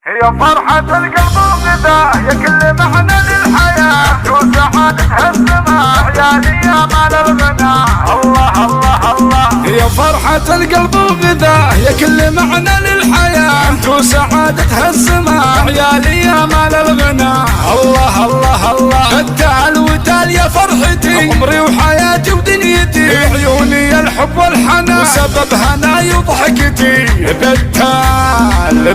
يا فرحة القلب وغذاء يا كل معنى للحياة وسعادتها السماء عيالي يا مال الغنى. الله الله الله يا فرحة القلب وغذاء يا كل معنى للحياة وسعادتها السماء عيالي يا مال الغنى. الله الله الله التال وتال يا فرحتي عمري وحياتي ودنيتي عيوني الحب والحنان وسبب هناي وضحكتي.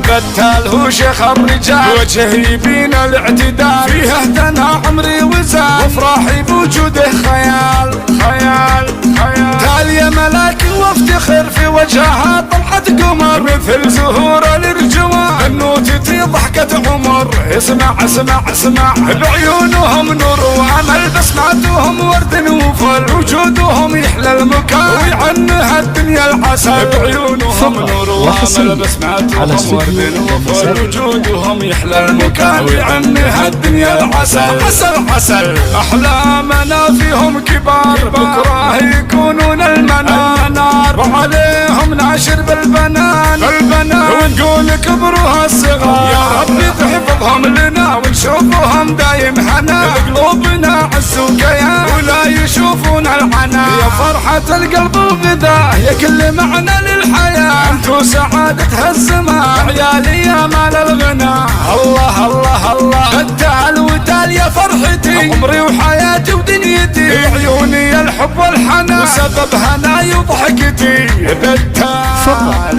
بتال هو شيخ الرجال وجهي يبين الاعتدال فيه اهتنى عمري وزاد وافراحي بوجوده خيال خيال خيال. تال يا ملاك وافتخر في وجهها طلعت قمر مثل زهور الارجوان بنوتتي ضحكة عمر. اسمع اسمع اسمع بعيونهم نور وامل بسمعتهم ورد وفل وجودهم يحلى المكان ويعنها الدنيا العسل. بعيونهم نور وامل بسمعتهم ورد وفل وجودهم يحلى المكان ويعنها الدنيا العسل. عسل عسل احلامنا فيهم كبار بكره يكونون المنار وعليهم ناشر بالبنان ونقول كبرها الصغار. يا ربي تحفظهم لنا ونشوفهم دايم هنا بقلوبنا عز وكيان ولا يشوفون العنا. يا فرحة القلب وغذاء يا كل معنى للحياة وسعادتها السماء عيالي يا مال الغنى. الله الله الله التال وتال يا فرحتي عمري وحياتي ودنيتي عيوني الحب والحنان وسبب هناي وضحكتي.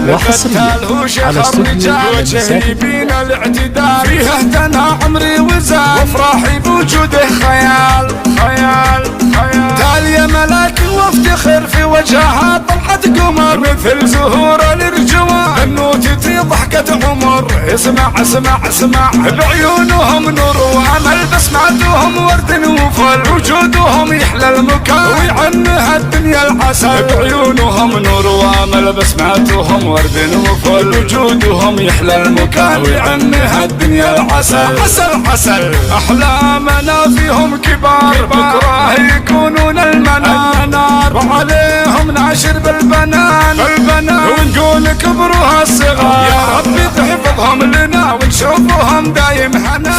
بتال هو شيخ الرجال وجهي يبين الاعتدال فيه اهتنى عمري وزاد وافراحي بوجوده خيال خيال خيال. تال يا ملاك وافتخر في وجهها طلعت قمر مثل زهور الارجوان بنوتتي ضحكة عمر. اسمع اسمع اسمع بعيونهم نور وامل بسمعتهم ورد وفل وجودهم يحلى المكان ويعنها الدنيا العسل. بعيونهم نور وامل بسمعتهم ورد وفل وجودهم يحلى المكان ويعنها الدنيا العسل. عسل عسل احلامنا فيهم كبار بكره يكونون المنار وعليهم ناشر بالبنان ونقول كبرها الصغار. يا ربي تحفظهم لنا ونشوفهم دايم هنا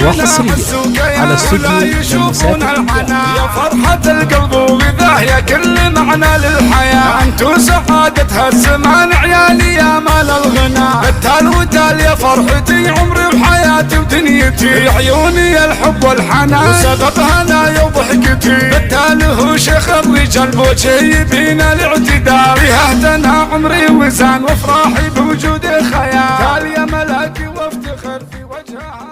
وحصريا على استوديو يشوفون العنا. يا فرحة القلب وغذاه يا كل معنى للحياة انت وسعادتها الزمان عيالي يا مال الغنى. التال وتال يا فرحتي عمري وحياتي ودنيتي عيوني الحب والحنان وسبب هنايا وضحكتي. التال هو شيخ الرجال بوجهي يبين الاعتدال فيه اهتنى عمري وزان وافراحي بوجوده خيال. تال يا ملاكي وافتخر في وجهها